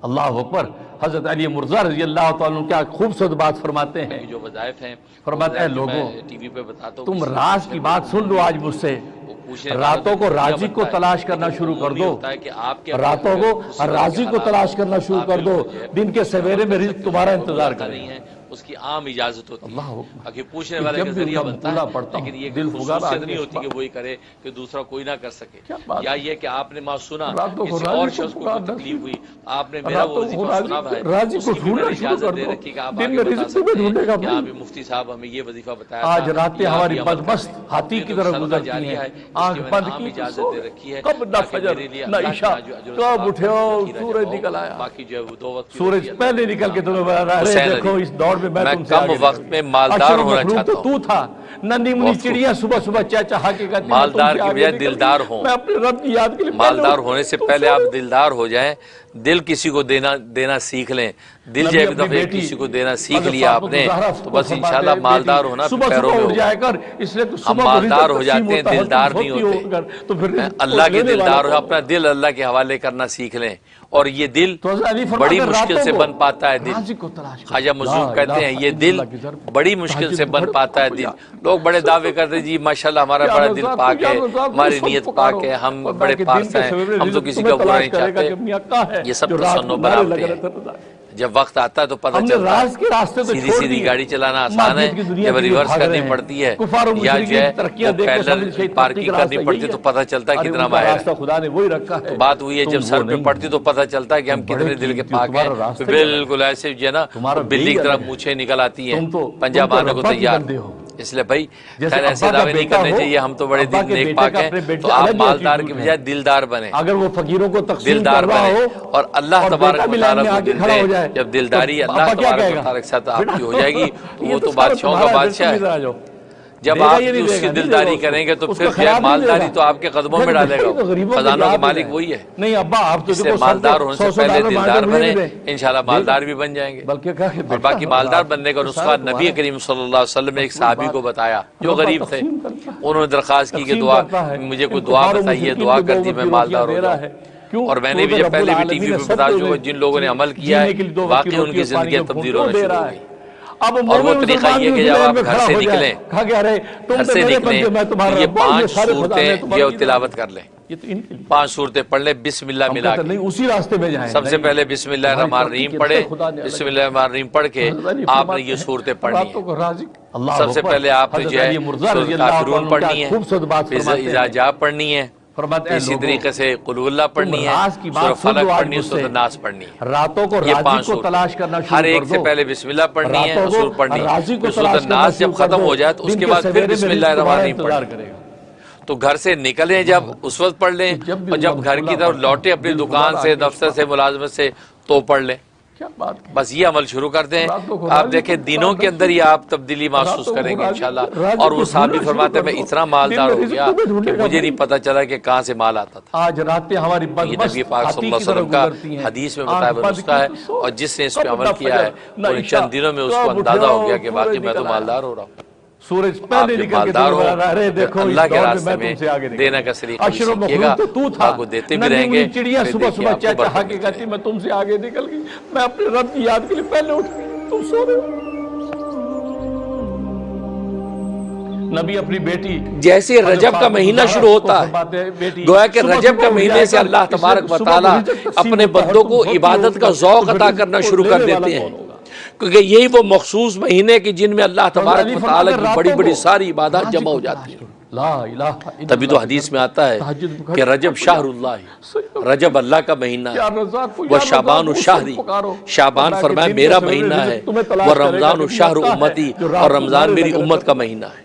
اللہ اکبر. حضرت علی مرزا رضی اللہ تعالیٰ عنہ کیا خوبصورت بات فرماتے ہیں. جو وظائف ہیں فرماتے ہیں لوگوں ٹی وی پہ بتاتا ہوں، تم راز کی بات سن لو آج مجھ سے. راتوں کو رازق کو تلاش کرنا شروع کر دو. راتوں کو رازق کو تلاش کرنا شروع کر دو. دن کے سویرے میں رزق تمہارا انتظار کرے گا. اس کی عام اجازت ہوتی اللہ ہے کہ پوچھنے والے کا ذریعہ بنتا ہے، لیکن یہ خصوصیت نہیں ہوتی کہ وہی کرے کہ دوسرا کوئی نہ کر سکے. یا یہ کہ آپ نے ماں سنا کسی اور شخص کو کوئی تکلیف ہوئی، آپ نے میرا وہ وظیفہ سنا ہے، اس کی بھی میں نے اجازت دے رخی کہ آپ آگے بتا سکتے ہیں کہ آپ مفتی صاحب ہمیں یہ وظیفہ بتایا تھا. آج راتیں ہماری بدمست ہاتھی کی طرح گزرتی ہیں. آنکھ بند کی اجازت دے رکھی ہے، کب نہ فجر نہ عشاء، کب اٹھے ہو سورج نکل آیا. باقی جو ہے وہ دو وقت سورج پہلے نکل کے تمہیں بتا رہا ہے دیکھو اس دور میں میں تم سے کم وقت میں مالدار ہونا چاہتا ہوں. تو تھا ننھی منی چڑیاں صبح صبح چہچہا کے کہتی مالدار کی بجائے دلدار ہوں. میں اپنے رب کی یاد کے لیے مالدار ہونے سے پہلے آپ دلدار ہو جائیں. دل کسی کو دینا سیکھ لیں. دل جب ایک دفعہ کسی کو دینا سیکھ لیا آپ نے تو بس انشاءاللہ مالدار ہونا پیروں میں ہوگا. ہم مالدار ہو جاتے ہیں، دلدار نہیں ہوتے. اللہ کے دلدار ہو، اپنا دل اللہ کے حوالے کرنا سیکھ لیں. اور یہ دل بڑی مشکل سے بن پاتا ہے. دل خواجہ مظلوم کہتے ہیں یہ دل بڑی مشکل سے بن پاتا ہے. دل لوگ بڑے دعوے کرتے ہیں جی ماشاءاللہ ہمارا بڑا دل پاک ہے، ہماری نیت پاک ہے، ہم بڑے پاک ہیں، ہم تو کسی کا برا نہیں چاہتے. یہ سب تصنع بناتے ہیں. جب وقت آتا ہے تو پتہ چلتا ہے سیدھی سیدھی گاڑی چلانا آسان ہے، جب ریورس کرنی پڑتی ہے یا جو ہے پیدل پارکنگ کرنی پڑتی ہے تو پتہ چلتا ہے کتنا ماہر ہے. تو بات ہوئی ہے جب سر پہ پڑتی تو پتہ چلتا ہے کہ ہم کتنے دل کے پاک ہیں. بالکل ایسے جو ہے نا بلی کی طرح مونچھیں نکل آتی ہیں، پنجہ مارنے کو تیار. اس لیے بھائی خیر ایسے دعوے نہیں کرنے چاہیے ہم تو بڑے دل نیک پاک ہیں. تو آپ مالدار کے بجائے دلدار بنیں، اگر وہ فقیروں کو تقسیم دلدار کر رہا بنیں ہو اور اللہ تبارک و تعالیٰ کو دل دیں. جائے جب دلداری اللہ تبارک و تعالیٰ کے ساتھ آپ کی ہو جائے گی تو وہ تو بادشاہوں کا بادشاہ ہے. جب آپ اس کی دلداری کریں گے تو پھر مالداری تو آپ کے قدموں میں ڈالے گا. خزانوں کا مالک وہی ہے. نہیں ابا آپ تو اس سے مالدار ہونے سے پہلے دلدار بنے، انشاءاللہ مالدار بھی بن جائیں گے. اور باقی مالدار بننے کا نسخہ نبی کریم صلی اللہ علیہ وسلم نے ایک صحابی کو بتایا جو غریب تھے. انہوں نے درخواست کی کہ دعا مجھے کوئی دعا بتائیے، دعا کر دی میں مالدار ہو جاؤں. اور میں نے بھی جب پہلے بھی ٹی وی پہ بتا چکا جن لوگوں نے عمل کیا ہے واقعی ان کی زندگیاں تبدیل ہونا شروع ہو گئی. اور وہ طریقہ یہ کہ جب آپ گھر سے نکلیں تو یہ 5 صورتیں جو تلاوت کر لیں. 5 صورتیں پڑھ لیں بسم اللہ ملا کے. اسی راستے میں جائیں. سب سے پہلے بسم اللہ الرحمن الرحیم پڑھیں. بسم اللہ الرحمن الرحیم پڑھ کے آپ نے یہ صورتیں پڑھنی ہیں. سب سے پہلے آپ نے جو ہے سورۃ کافرون پڑھنی ہے، پھر اذا جاء پڑھنی ہے، اسی طریقے سے قل هو اللہ پڑھنی ہے، سورۃ فلق پڑھنی ہے، سورۃ ناس پڑھنی ہے. راتوں کو یہ 5 کو تلاش کرنا شروع ہر ایک سے پہلے بسم اللہ پڑھنی ہے، اصول پڑھنی ہے، پھر سورۃ ناس جب ختم ہو جائے تو اس کے بعد پھر بسم اللہ الرحمن الرحیم پڑھیں. تو گھر سے نکلیں جب اس وقت پڑھ لیں، اور جب گھر کی طرف لوٹے اپنی دکان سے، دفتر سے، ملازمت سے تو پڑھ لیں. بس یہ عمل شروع کر دیں. آپ دیکھیں دنوں کے اندر ہی آپ تبدیلی محسوس کریں گے انشاءاللہ. اور وہ صحابی فرماتے ہیں میں اتنا مالدار ہو گیا کہ مجھے نہیں پتا چلا کہ کہاں سے مال آتا تھا. آج راتیں ہماری یہ نبی پاک صلی اللہ علیہ وسلم کا حدیث میں بتایا ہوا نسخہ ہے، اور جس نے اس پہ عمل کیا ہے ان چند دنوں میں اس کو اندازہ ہو گیا کہ واقعی میں تو مالدار ہو رہا ہوں. سورج آپ پہلے جو نکل کے مالدار ہو دیکھو اللہ کے راستے میں دینے کا سلیقہ بھی سیکھیے گا. آپ کو دیتے بھی رہیں گے. چڑیاں صبح صبح چہچہا کے کہتی میں تم سے آگے نکل گئی، میں اپنے رب کی یاد کے لیے پہلے اٹھ گئی، تم سو رہے ہو. نبی اپنی بیٹی جیسے رجب کا مہینہ شروع ہوتا ہے، گویا کہ رجب کے مہینے سے اللہ تبارک و تعالیٰ اپنے بندوں کو عبادت کا ذوق عطا کرنا شروع کر دیتے ہیں. کیونکہ یہی وہ مخصوص مہینے کی جن میں اللہ تبارک و تعالیٰ کی بڑی بڑی ساری عبادات جمع ہو جاتی ہیں. تبھی تو حدیث میں آتا ہے کہ رجب شہر اللہ، رجب اللہ کا مہینہ ہے. وہ شعبان الشہری، شعبان فرمایا میرا مہینہ ہے. وہ رمضان الشہر امتی، اور رمضان میری امت کا مہینہ ہے.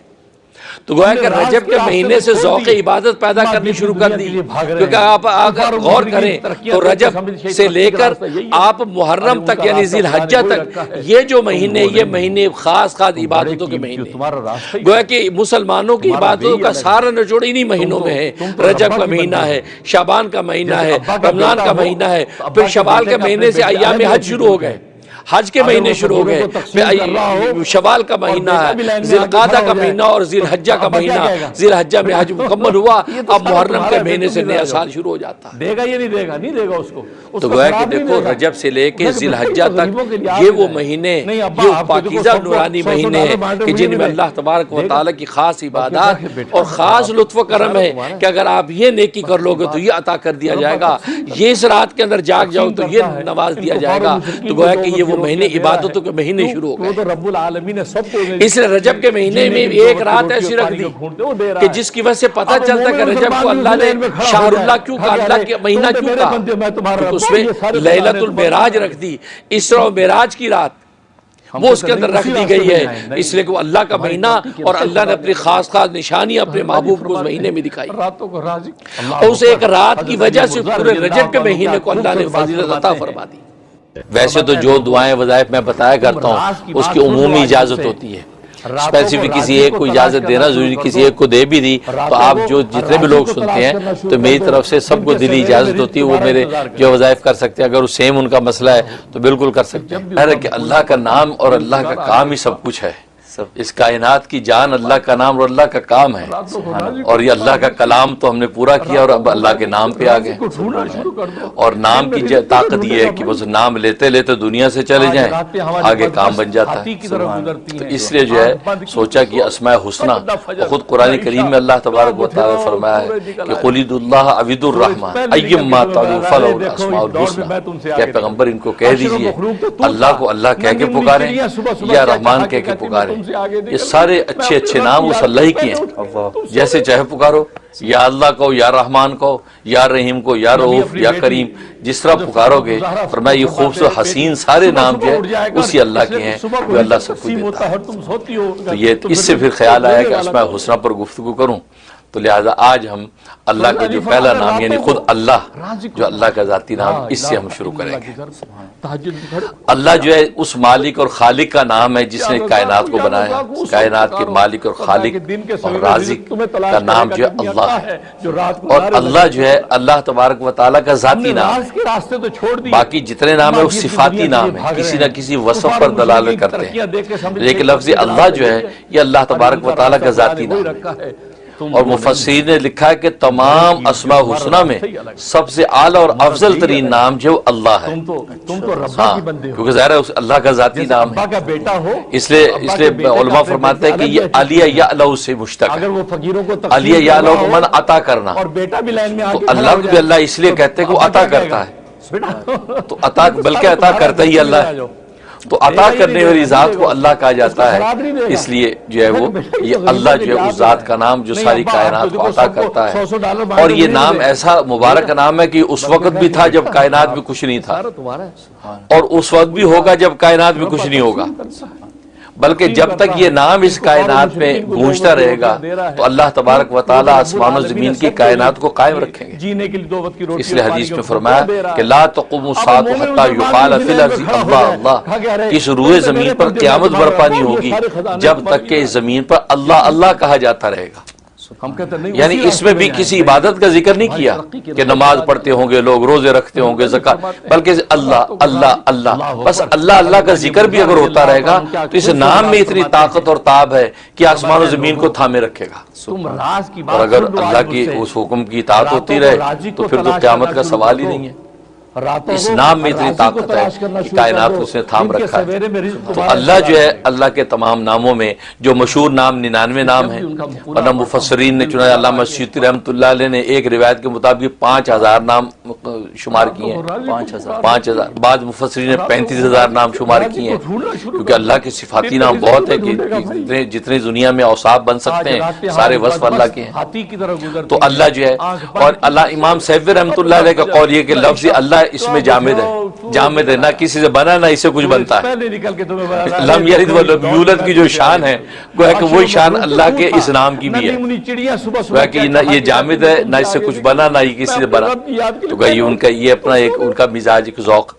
تو گویا کہ رجب کے مہینے سے ذوق عبادت پیدا کرنی شروع کر دی. کیونکہ آپ اگر غور کریں تو رجب سے لے کر آپ محرم تک یعنی ذی الحجہ تک یہ جو مہینے، یہ مہینے خاص خاص عبادتوں کے مہینے. گویا کہ مسلمانوں کی عبادتوں کا سارا نچوڑ انہی مہینوں میں ہے. رجب کا مہینہ ہے، شعبان کا مہینہ ہے، رمضان کا مہینہ ہے، پھر شوال کے مہینے سے ایام حج شروع ہو گئے. حج کے مہینے شروع ہو گئے، شوال کا مہینہ ہے، ذی القعدہ کا مہینہ اور ذی الحجہ کا مہینہ، ذی الحجہ میں حج مکمل ہوا، اب محرم کے مہینے سے نیا سال شروع ہو جاتا ہے۔ دے گا یہ نہیں دے گا، نہیں دے گا اس کو، تو گویا کہ دیکھو رجب سے لے کے ذی الحجہ تک یہ وہ مہینے، یہ پاکیزہ نورانی مہینے ہیں کہ جن میں اللہ تبارک و تعالیٰ کی خاص عبادات اور خاص لطف و کرم ہے کہ اگر آپ یہ نیکی کر لو گے تو یہ عطا کر دیا جائے گا، یہ اس رات کے اندر جاگ جاؤ تو یہ نواز دیا جائے گا۔ تو گویا کہ یہ وہ مہینے عبادتوں کے مہینے شروع ہو گئے۔ رب العالمین نے سب کو اس لیے رجب کے مہینے میں ایک رات ایسی رکھ دی کہ جس کی وجہ سے پتہ چلتا کہ رجب کو اللہ نے شہر اللہ کیوں کہا، اللہ کے مہینہ کیوں کہا، تو اس میں لیلۃ المعراج رکھ دی، اسراء و معراج کی رات وہ اس کے اندر رکھ دی گئی ہے، اس لیے کہ وہ اللہ کا مہینہ اور اللہ نے اپنی خاص خاص نشانیاں اپنے محبوب کو اس مہینے میں دکھائی، اور اس ایک رات کی وجہ سے پورے رجب کے مہینے کو اللہ نے فضیلت عطا فرما دی۔ ویسے تو جو دعائیں وظائف میں بتایا کرتا ہوں اس کی عمومی اجازت ہوتی ہے، اسپیسیفک کسی ایک کو اجازت دینا ضروری، کسی ایک کو دے بھی دی تو آپ جو جتنے بھی لوگ سنتے ہیں تو میری طرف سے سب کو دلی اجازت ہوتی ہے، وہ میرے جو وظائف کر سکتے ہیں، اگر وہ سیم ان کا مسئلہ ہے تو بالکل کر سکتے ہیں۔ کہ اللہ کا نام اور اللہ کا کام ہی سب کچھ ہے، اس کائنات کی جان اللہ کا نام اور اللہ کا کام ہے، اور یہ اللہ کا کلام تو ہم نے پورا کیا اور اب اللہ کے نام پہ آگئے، اور نام کی طاقت یہ ہے کہ بس نام لیتے لیتے دنیا سے چلے جائیں، آگے کام بن جاتا ہے۔ تو اس لیے جو ہے سوچا کہ اسماء حسنہ، خود قرآن کریم میں اللہ تبارک و تعالیٰ نے فرمایا ہے کہ قل ادعوا اللہ او ادعوا الرحمن ایما تدعوا فلہ الاسماء الحسنى، کہ پیغمبر ان کو کہہ دیجئے اللہ کو اللہ کہہ کے پکاریں یا رحمان کہہ کے پکاریں، یہ سارے اچھے اچھے نام اس اللہ ہی کی ہیں، جیسے چاہے پکارو، یا اللہ کو، یا رحمان کو، یا رحیم کو، یا رؤوف، یا کریم، جس طرح پکارو گے۔ فرمایا یہ خوبصورت حسین سارے نام جو ہے اسی اللہ کے ہیں جو اللہ سب کو دیتا ہے۔ تو یہ اس سے پھر خیال آیا کہ اسماء حسنہ پر گفتگو کروں، تو لہذا آج ہم اللہ کا جو پہلا نام یعنی خود اللہ، جو اللہ کا ذاتی نام، اس سے ہم شروع کریں گے۔ اللہ جو ہے اس مالک اور خالق کا نام ہے جس نے کائنات کو بنایا، کائنات کے مالک اور خالق اور رازق کا نام جو ہے اللہ ہے، اور اللہ جو ہے اللہ تبارک و تعالیٰ کا ذاتی نام ہے۔ باقی جتنے نام ہیں وہ صفاتی نام ہیں، کسی نہ کسی وصف پر دلالت کرتے ہیں، لیکن لفظ اللہ جو ہے یہ اللہ تبارک و تعالیٰ کا ذاتی نام ہے۔ اور مفسرین نے لکھا ہے کہ تمام اسماء حسنہ میں سب سے اعلیٰ اور افضل ترین نام جو اللہ ہے، کیونکہ ظاہر ہے اللہ کا ذاتی نام ہے، اس لیے علماء فرماتے ہیں کہ یہ علیہ یعلو سے مشتق ہے، علیہ یعلو کو من عطا کرنا، تو اللہ کو بھی اللہ اس لیے کہتے ہیں کہ وہ عطا کرتا ہے، تو عطا بلکہ عطا کرتا ہی اللہ ہے، تو عطا کرنے والی ذات کو اللہ کہا جاتا ہے، اس لیے جو ہے وہ یہ اللہ جو ہے اس ذات کا نام جو ساری کائنات کو عطا کرتا ہے، اور یہ نام ایسا مبارک نام ہے کہ اس وقت بھی تھا جب کائنات میں کچھ نہیں تھا، اور اس وقت بھی ہوگا جب کائنات میں کچھ نہیں ہوگا، بلکہ جب تک یہ نام اس کائنات میں گونجتا رہے گا تو اللہ تبارک و تعالیٰ آسمان و زمین کی کائنات کو قائم رکھیں گے۔ اس لیے حدیث میں فرمایا کہ لا تقوم الساعة حتى يقال في الارض اللہ اللہ، اس روئے زمین پر قیامت برپا نہیں ہوگی جب تک کہ اس زمین پر اللہ اللہ کہا جاتا رہے گا۔ یعنی اس میں بھی کسی عبادت کا ذکر نہیں کیا کہ نماز پڑھتے ہوں گے لوگ، روزے رکھتے ہوں گے، زکات، بلکہ اللہ اللہ اللہ، بس اللہ اللہ کا ذکر بھی اگر ہوتا رہے گا تو اس نام میں اتنی طاقت اور تاب ہے کہ آسمان و زمین کو تھامے رکھے گا، اور اگر اللہ کی اس حکم کی اطاعت ہوتی رہے تو پھر تو قیامت کا سوال ہی نہیں ہے۔ اس نام میں اتنی طاقت ہے کہ کائنات اس نے تھام رکھا ہے۔ تو اللہ جو ہے اللہ کے تمام ناموں میں جو مشہور نام 99 نام ہیں، ورنہ مفسرین نے چنانچہ علامہ سیوطی رحمۃ اللہ علیہ نے ایک روایت کے مطابق 5000 نام شمار کیے ہیں، 5000، بعض مفسرین نے 35000 نام شمار کیے ہیں، کیونکہ اللہ کے صفاتی نام بہت ہے کہ جتنے دنیا میں اوصاف بن سکتے ہیں سارے وصف اللہ کے ہیں۔ تو اللہ جو ہے، اور اللہ امام سیوطی رحمۃ اللہ علیہ کا قول یہ کہ لفظ اللہ اس میں جامد ہے، جامد ہے، نہ کسی سے بنا نہ اسے کچھ بنتا ہے۔ لم یلد ولم یولد کی جو شان ہے گویا کہ وہی شان اللہ کے اس نام کی بھی ہے، گویا کہ نہ یہ جامد ہے نہ اس سے کچھ بنا نہ یہ کسی سے بنا، تو گویا یہ ان کا یہ اپنا ایک ان کا مزاج ایک ذوق۔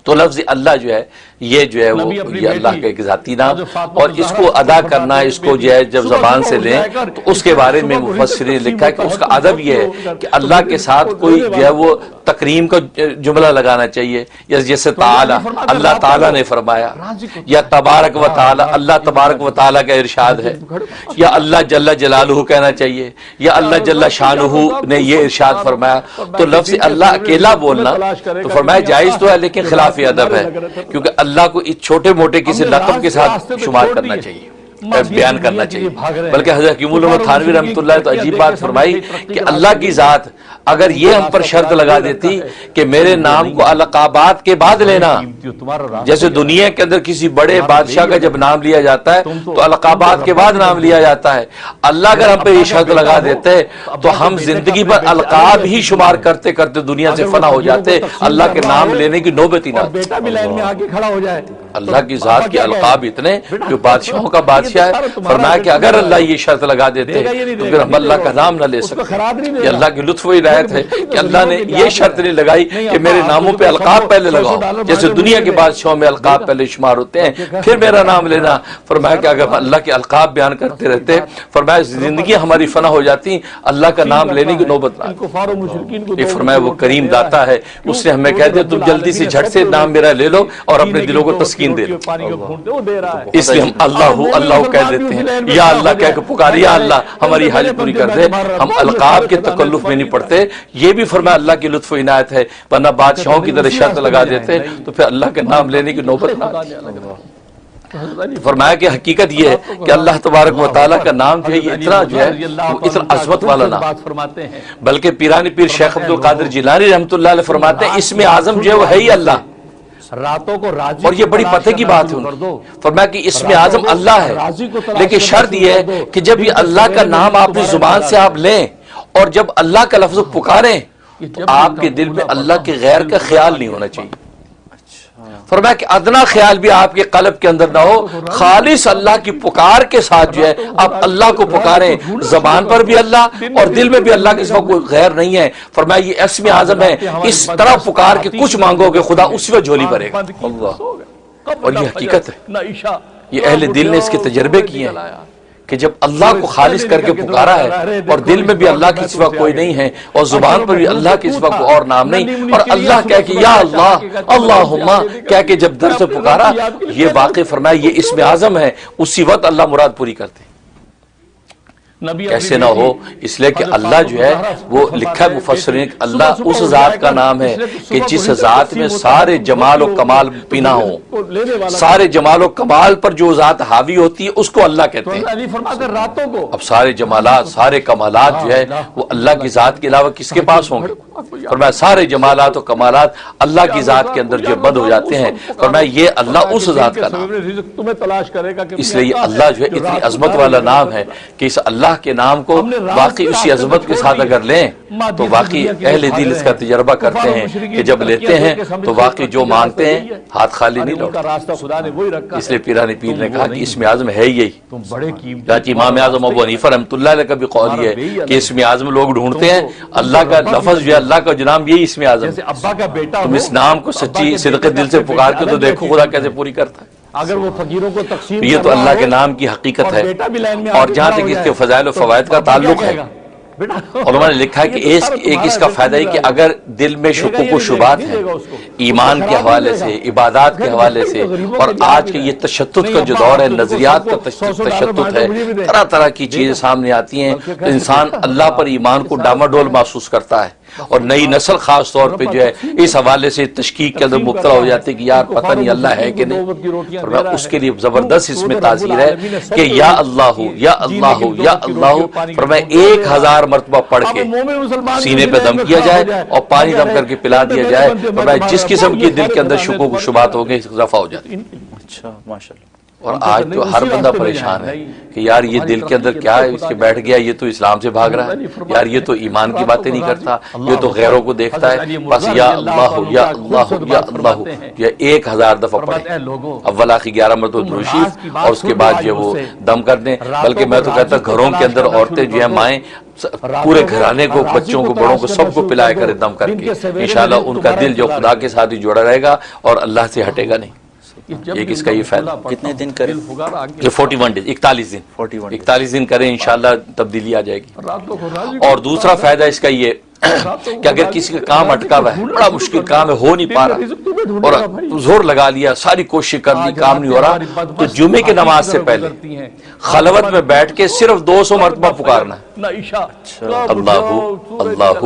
تو لفظ اللہ جو ہے یہ جو ہے وہ یہ اللہ کا ایک ذاتی نام، اور اس کو ادا کرنا، اس کو جو ہے جب زبان سے لیں تو اس کے بارے میں مفسرین نے لکھا ہے کہ اس کا ادب یہ ہے کہ اللہ کے ساتھ کوئی جو ہے وہ تکریم کا جملہ لگانا چاہیے، یا جیسے تعالی اللہ تعالیٰ نے فرمایا، یا تبارک و تعالی اللہ تبارک و تعالیٰ کا ارشاد ہے، یا اللہ جل جلالہ کہنا چاہیے، یا اللہ جل شانہ نے یہ ارشاد فرمایا۔ تو لفظ اللہ اکیلا بولنا تو فرمایا جائز تو ہے، لیکن خلاف ادب ہے، کیونکہ اللہ کو اس چھوٹے موٹے کسی لقب کے ساتھ شمار کرنا چاہیے، بیان کرنا چاہیے۔ بلکہ حضرت حکیم الامہ تھانوی رحمۃ اللہ تو عجیب بات فرمائی کہ اللہ کی ذات اگر یہ ہم پر شرط لگا دیتی کہ میرے نام کو القابات کے بعد لینا، جیسے دنیا کے اندر کسی بڑے بادشاہ کا جب نام لیا جاتا ہے تو القابات کے بعد نام لیا جاتا ہے، اللہ اگر ہم پہ یہ شرط لگا دیتے تو ہم زندگی پر القاب ہی شمار کرتے کرتے دنیا سے فنا ہو جاتے، اللہ کے نام لینے کی نوبت ہی نہ آتی۔ اللہ کی ذات کے القاب اتنے جو بادشاہوں کا بادشاہ ہے، فرمایا کہ اگر اللہ یہ شرط لگا دیتے تو پھر ہم اللہ کا نام نہ لے سکتے۔ یہ اللہ کی لطف و عنایت ہے کہ اللہ نے یہ شرط نہیں لگائی کہ میرے ناموں پہ القاب پہلے لگاؤ، جیسے دنیا کے بادشاہوں میں القاب پہلے شمار ہوتے ہیں پھر میرا نام لینا۔ فرمایا کہ اگر اللہ کے القاب بیان کرتے رہتے، فرمایا زندگی ہماری فنا ہو جاتی، اللہ کا نام لینے کی نوبت نہ آتی۔ فرمایا وہ کریم داتا ہے، اس نے ہمیں کہہ دیا تم جلدی سے جھٹ سے نام میرا لے لو اور اپنے دلوں کو تسکین دے لو، اس لیے ہم اللہ اللہ کہہ دیتے ہیں، یا اللہ کہہ کے پکار، یا اللہ ہماری حاجت پوری کر دے۔ ہم القاب کے تکلف میں نہیں پڑتے، یہ بھی فرمایا اللہ کی لطف و عنایت ہے، ورنہ بادشاہوں کی طرح شرط لگا دیتے تو پھر اللہ کے نام لینے کی نوبت نہ آتی۔ فرمایا کہ حقیقت یہ ہے کہ اللہ تبارک و تعالیٰ کا نام جو ہے یہ اتنا جو ہے اتنا عظمت والا نام، بلکہ پیرانی پیر شیخ عبد القادر جیلانی رحمۃ اللہ علیہ فرماتے ہیں اسم اعظم جو ہے وہ ہے ہی اللہ، اور یہ بڑی پتہ کی بات ہے۔ فرمایا کہ اسم اعظم اللہ ہے، لیکن شرط یہ ہے کہ جب یہ اللہ کا نام آپ کی زبان سے آپ لیں اور جب اللہ کا لفظ پکاریں تو آپ کے دل میں اللہ کے غیر کا خیال نہیں ہونا چاہیے۔ فرمایا کہ ادنا خیال بھی آپ کے قلب کے اندر نہ ہو، خالص اللہ کی پکار کے ساتھ جو ہے آپ اللہ کو پکاریں، زبان پر بھی اللہ اور دل میں بھی اللہ کے سوا کوئی غیر نہیں ہے۔ فرمایا یہ اسم اعظم ہے، اس طرح پکار کے کچھ مانگو گے خدا اسی وقت جھولی بھرے گا۔ اللہ، اور یہ حقیقت ہے، یہ اہل دل نے اس کے تجربے کیے ہیں کہ جب اللہ کو خالص کر کے پکارا ہے اور دل میں بھی اللہ کے سوا کوئی نہیں ہے اور زبان پر بھی اللہ کے سوا کوئی اور نام نہیں، اور اللہ کہہ کے یا اللہ اللہم کہہ کے جب در سے پکارا، یہ واقع فرمایا یہ اسم اعظم ہے، اسی وقت اللہ مراد پوری کرتے۔ کیسے نہ ہو، اس لیے کہ اللہ جو ہے وہ لکھا ہے مفسرین، اللہ اس ذات کا نام ہے کہ جس ذات میں سارے جمال و کمال پینا ہو، سارے جمال و کمال پر جو ذات حاوی ہوتی ہے اس کو اللہ کہتے ہیں۔ اب سارے جمالات سارے کمالات جو ہے وہ اللہ کی ذات کے علاوہ کس کے پاس ہوں گے؟ فرمایا سارے جمالات و کمالات اللہ کی ذات کے اندر جو بند ہو جاتے ہیں۔ فرمایا یہ اللہ اس ذات کا نام، اس لیے یہ اللہ جو ہے اتنی عظمت والا نام ہے کہ اس اللہ کے نام کو واقعی اسی عظمت کے ساتھ اگر لیں تو واقعی اہل دل اس کا تجربہ کرتے ہیں کہ جب لیتے ہیں تو واقعی جو مانگتے ہیں ہاتھ خالی نہیں لوٹتے۔ اس لیے پیرانی پیر نے کہا کہ اسم اعظم ہے یہی، چاچی امام اعظم ابو حنیفہ رحمۃ اللہ علیہ کا بھی قول یہ ہے کہ اسم اعظم لوگ ڈھونڈتے ہیں، اللہ کا لفظ جو ہے اللہ کا جنام یہی اسم اعظم ہے۔ تم اس نام کو سچی صدق دل سے پکار کے تو دیکھو خدا کیسے پوری کرتا ہے۔ اگر وہ فقیروں کو تقسیم، یہ تو اللہ کے نام کی حقیقت ہے۔ اور جہاں تک اس کے فضائل و فوائد کا تعلق ہے، علماء نے لکھا ہے کہ ایک اس کا فائدہ ہے کہ اگر دل میں شکوک و شبہات ہیں ایمان کے حوالے سے، عبادات کے حوالے سے، اور آج کے یہ تشدد کا جو دور ہے، نظریات کا تشدد ہے، طرح طرح کی چیزیں سامنے آتی ہیں، تو انسان اللہ پر ایمان کو ڈاماڈول محسوس کرتا ہے، اور نئی نسل خاص طور پہ جو ہے اس حوالے سے تشکیک کے اندر مبتلا ہو جاتی ہے کہ یار پتہ نہیں اللہ ہے کہ نہیں۔ اور اس کے لیے زبردست اس میں تاثیر ہے کہ یا اللہ یا اللہ یا اللہ، فرمایا 1000 مرتبہ پڑھ کے سینے پہ دم کیا جائے اور پانی دم کر کے پلا دیا جائے، فرمایا جس قسم کی دل کے اندر شکوک و شبہات ہو گئے رفع ہو جاتی۔ اچھا ماشاءاللہ۔ اور آج تو ہر بندہ پریشان ہے کہ یار یہ دل کے اندر کیا ہے، اس کے بیٹھ گیا یہ تو اسلام سے بھاگ رہا ہے، یار یہ تو ایمان کی باتیں نہیں کرتا، یہ تو غیروں کو دیکھتا ہے، بس یا اللہ یا اللہ یا اللہ یہ 1000 دفعہ پڑھیں، اول آخر 11 مرتبہ درود شریف، اور اس کے بعد جو وہ دم کر دیں۔ بلکہ میں تو کہتا گھروں کے اندر عورتیں جو ہیں مائیں پورے گھرانے کو، بچوں کو، بڑوں کو، سب کو پلائے کر دم کر کے، انشاءاللہ ان کا دل جو خدا کے ساتھ ہی جڑا رہے گا اور اللہ سے ہٹے گا نہیں۔ ایک اس کا یہ فائدہ. کتنے دن کریں؟ یہ 41 ڈیز 41 دن 41 دن کریں انشاءاللہ تبدیلی آ جائے گی. اور دوسرا فائدہ اس کا یہ کہ اگر کسی کا کام اٹکا ہوا ہے, بڑا مشکل کام ہے, ہو نہیں پا رہا اور زور لگا لیا, ساری کوشش کر لی, کام نہیں ہو رہا, تو جمعے کی نماز سے پہلے خلوت میں بیٹھ کے صرف 200 مرتبہ پکارنا ہے, اللہ اللہ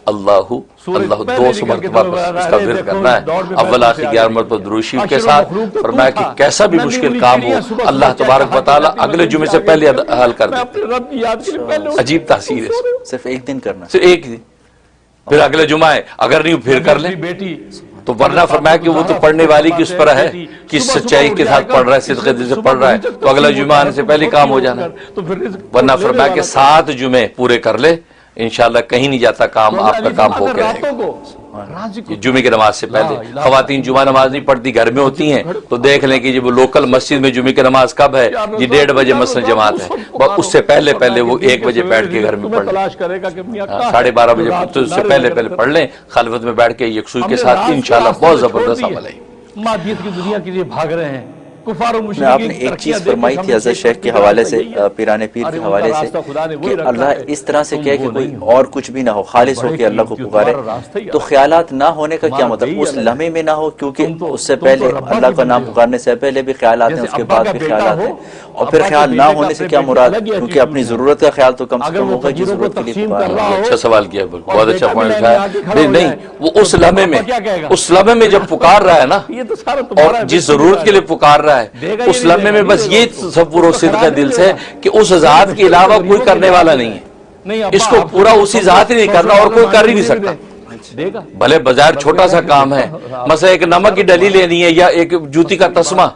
اللہ اللہ, 200 مرتبہ اس کا ورد کرنا ہے. اول آخر 11 مرتبہ درود شریف کے ساتھ. فرمایا کہ کیسا بھی مشکل کام ہو اللہ تبارک و تعالی اگلے جمعے سے پہلے حل کر دے. عجیب تاثیر ہے. صرف ایک دن کرنا, صرف ایک دن, پھر اگلے جمعہ ہے, اگر نہیں پھر کر لیں. تو ورنہ فرمایا کہ وہ تو پڑھنے والی کی اس پر ہے کہ سچائی کے ساتھ پڑھ رہا ہے, صدقے دل سے پڑھ رہا ہے, تو اگلا جمعہ آنے سے پہلے کام ہو جانا. ورنہ فرمایا کہ 7 جمعے پورے کر لے, انشاءاللہ کہیں نہیں جاتا کام, آپ کا کام ہو کے رہے گا. جمعے کی نماز سے پہلے خواتین جمعہ نماز نہیں پڑھتی, گھر میں ہوتی ہیں, تو دیکھ لیں کہ جب لوکل مسجد میں جمعے کی نماز کب ہے, جی 1:30 بجے مثلا جماعت ہے, اس سے پہلے وہ 1 بجے بیٹھ کے گھر میں پڑھ لیں, 12:30 بجے, تو اس سے پہلے پڑھ لیں خلوت میں بیٹھ کے یکسوئی کے ساتھ. انشاءاللہ بہت زبردست عمل ہے. مادیت کی دنیا کے لیے بھاگ رہے ہیں. آپ نے ایک چیز فرمائی تھی حضرت شیخ کے حوالے سے, پیران پیر کے حوالے سے, کہ اللہ اس طرح سے کہے کہ کوئی اور کچھ بھی نہ ہو, خالص ہو کے اللہ کو پکارے. تو خیالات نہ ہونے کا کیا مطلب, اس لمحے میں نہ ہو, کیونکہ اس سے پہلے اللہ کا نام پکارنے سے پہلے بھی خیالات ہیں, اس کے بعد بھی خیالات ہیں. اور پھر خیال نہ ہونے سے کیا مراد, کیونکہ اپنی ضرورت کا خیال تو کم سے کم ہوگا, جس ضرورت کے لیے پکار رہا ہے. اچھا سوال کیا, بہت اچھا پوائنٹ اٹھایا. نہیں, وہ اس لمحے میں جب پکار رہا ہے نا, اور جس ضرورت کے لیے پکار رہا ہے, اس لمحے میں بس یہ تصور و صدقہ دل سے کہ اس ذات کے علاوہ کوئی کرنے والا نہیں ہے, اس کو پورا اسی ذات ہی نہیں کرنا, اور کوئی کر ہی نہیں سکتا. بھلے بظاہر چھوٹا سا کام ہے, مثلا ایک نمک کی ڈلی لینی ہے یا ایک جوتی کا تسمہ,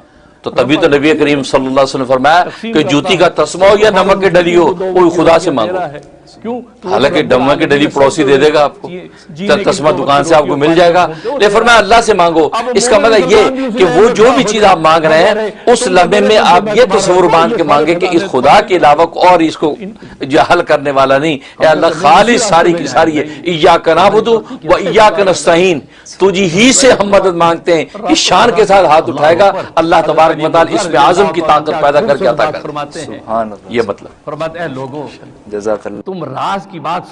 تو تبھی تو نبی کریم صلی اللہ علیہ وسلم نے فرمایا کہ جوتی کا تسمہ ہو یا نمک کی ڈلی ہو, کوئی خدا سے مانگو. حالانکہ نمک کی ڈلی پڑوسی دے دے گا آپ کو, تسمہ دکان سے آپ کو مل جائے گا, لیکن فرمایا اللہ سے مانگو. اس کا مطلب یہ کہ وہ جو بھی چیز آپ مانگ رہے ہیں, اس لمحے میں آپ یہ تصور باندھ کے مانگے کہ اس خدا کے علاوہ اور اس کو جو حل کرنے والا نہیں. اے اللہ خالص ساری کی ساری ہے, ایاک نعبد و ایاک نستعین, تجھ ہی سے ہم مدد مانگتے ہیں. اس شان کے ساتھ ہاتھ اٹھائے گا, اللہ تبارک و تعالی اس میں اعظم کی طاقت پیدا کر کے عطا کرتے ہیں. یہ مطلب فرماتے ہیں لوگوں جزاک اللہ. تم راز کی بات سن